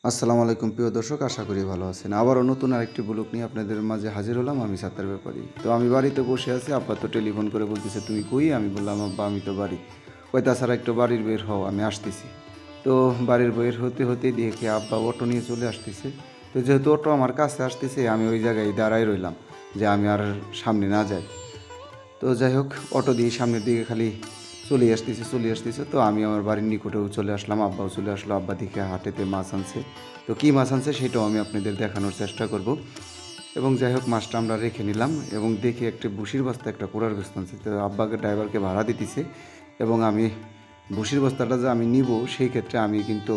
আসসালামু আলাইকুম প্রিয় দর্শক, আশা করি ভালো আছেন। আবারও নতুন আরেকটি ব্লগ নিয়ে আপনাদের মাঝে হাজির হলাম। আমি সাত্তার ব্যাপারী। তো আমি বাড়িতে বসে আছি, আব্বা তো টেলিফোন করে বলতেছে তুমি কই? আমি বললাম আব্বা আমি তো বাড়ি। কই তাছাড়া একটু বাড়ির বের হও, আমি আসতেছি। তো বাড়ির বের হতে হতে দেখে আব্বা অটো নিয়ে চলে আসতেছে। তো যেহেতু অটো আমার কাছে আসতেছে, আমি ওই জায়গায় দাঁড়াই রইলাম যে আমি আর সামনে না যাই। তো যাই হোক, অটো দিয়ে সামনের দিকে খালি চলে আসতেছে। তো আমি আমার বাড়ির নিকটেও চলে আসলাম, আব্বাও চলে আসলো। আব্বা দেখে হাটেতে মাছ আনছে। তো কী মাছ আনছে সেটাও আমি আপনাদের দেখানোর চেষ্টা করব। এবং যাই হোক, মাছটা আমরা রেখে নিলাম এবং দেখি একটা ভুসির বস্তা, একটা কুড়ার বস্তা আনছে। তো আব্বাকে ড্রাইভারকে ভাড়া দিতেছে এবং আমি ভুসির বস্তাটা যে আমি নিব, সেই ক্ষেত্রে আমি কিন্তু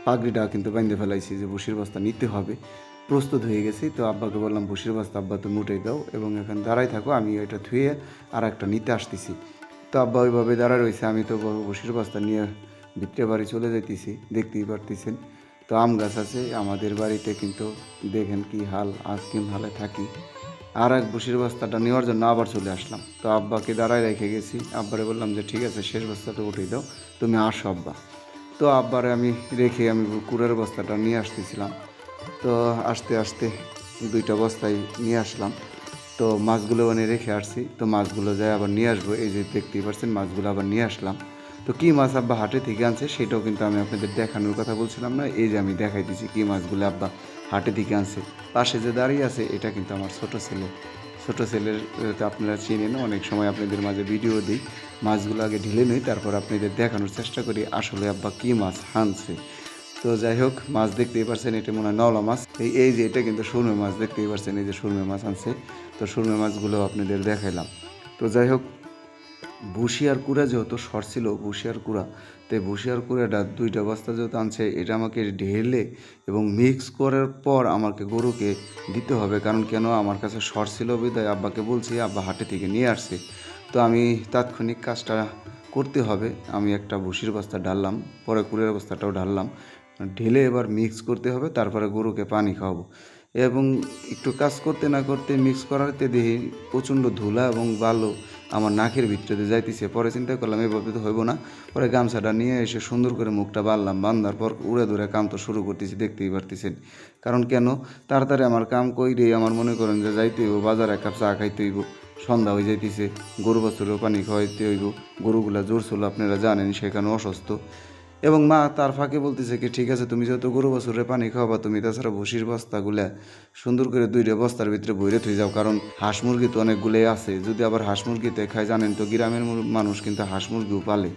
পাগড়িটা কিন্তু বেঁধে ফেলাইছি যে ভুসির বস্তা নিতে হবে। প্রস্তুত হয়ে গেছি। তো আব্বাকে বললাম ভুসির বস্তা আব্বা তুমি উঠে দাও এবং এখন দাঁড়াই থাকো, আমি এটা ধুয়ে আর একটা নিতে আসতেছি। তো আব্বা ওইভাবে দাঁড়ায় রয়েছে, আমি তো ভুসির বস্তা নিয়ে ভিতরে বাড়ি চলে যাইতেছি, দেখতেই পারতেছেন। তো আম গাছ আছে আমাদের বাড়িতে, কিন্তু দেখেন কি হাল, আজ কি হালে থাকি। আর এক ভুসির বস্তাটা নেওয়ার জন্য আবার চলে আসলাম। তো আব্বাকে দাঁড়ায় রেখে গেছি, আব্বারে বললাম যে ঠিক আছে শেষ বস্তাটা উঠিয়ে দাও, তুমি আসো আব্বা। তো আব্বারে আমি রেখে আমি কুড়ের বস্তাটা নিয়ে আসতেছিলাম। তো আস্তে আস্তে দুইটা বস্তায় নিয়ে আসলাম। তো মাছগুলো রেখে আসছি, তো মাছগুলো যাই আবার নিয়ে আসবো। এই যে দেখতেই পাচ্ছেন মাছগুলো আবার নিয়ে আসলাম। তো কী মাছ আব্বা হাটে থেকে আনছে সেটাও কিন্তু আমি আপনাদের দেখানোর কথা বলছিলাম না, এই যে আমি দেখাই দিচ্ছি কী মাছগুলো আব্বা হাটে থেকে আনছে। পাশে যে দাঁড়িয়ে আছে এটা কিন্তু আমার ছোটো ছেলে। ছোটো ছেলের তো আপনারা চিনেন, অনেক সময় আপনাদের মাঝে ভিডিও দিই, মাছগুলো আগে ঢেলে নিই, তারপর আপনাদের দেখানোর চেষ্টা করি আসলে আব্বা কী মাছ আনছে। তো যাই হোক, মাছ দেখতেই পারছেন, এটা মনে হয় নওলা মাছ। এই যে এটা কিন্তু সুরমে মাছ, দেখতেই পারছেন এই যে সুরমে মাছ আনছে। তো সুরমে মাছগুলো আপনাদের দেখাইলাম। তো যাই হোক, বসিয়ার কুড়া যেহেতু শর্ট ছিল, বসিয়ার কুড়া, তো বসিয়ার কুড়াটা দুইটা বস্তা যেহেতু আনছে, এটা আমাকে ঢেলে এবং মিক্স করার পর আমাকে গরুকে দিতে হবে। কারণ কেন, আমার কাছে শর্ট ছিল বিধায় আব্বাকে বলছি, আব্বা হাটে থেকে নিয়ে আসছে। তো আমি তাৎক্ষণিক কাজটা করতে হবে। আমি একটা ভুসির বস্তা ঢাললাম, পরে কুড়ের বস্তাটাও ঢাললাম, ঢেলে এবার মিক্স করতে হবে, তারপরে গরুকে পানি খাওয়াবো। এবং একটু কাজ করতে না করতে মিক্স করাতে দেখি প্রচণ্ড ধুলা এবং বালু আমার নাকের ভিতরে যাইতেছে। পরে চিন্তা করলাম এভাবে তো হইব না। পরে গামছাটা নিয়ে এসে সুন্দর করে মুখটা বাঁধলাম, বাঁধার পর উড়ে ধরে কাম তো শুরু করতেছি, দেখতেই পারতেছেন। কারণ কেন, তাড়াতাড়ি আমার কাম কইরেই আমার মনে করেন যে যাইতে হইব, বাজারে এক কাপ চা খাইতে হইব, সন্ধ্যা হয়ে যাইতেছে, গরু বাছুরেও পানি খাওয়াইতে হইব। গরুগুলা জোর ছিল আপনারা জানেন, সেখানে অসুস্থ। এবং মা তার ফাঁকে বলতেছে কি ঠিক আছে তুমি যেহেতু গরু বাছুরে পানি খাওয়াবা, তুমি তাছাড়া ভুসির বস্তাগুলা সুন্দর করে দুইটা বস্তার ভিতরে ভরে থুই যাও। কারণ হাঁস মুরগি তো অনেকগুলোই আছে, যদি আবার হাঁস মুরগিতে খায়, জানেন তো গ্রামের মানুষ কিন্তু হাঁস মুরগিও পালে।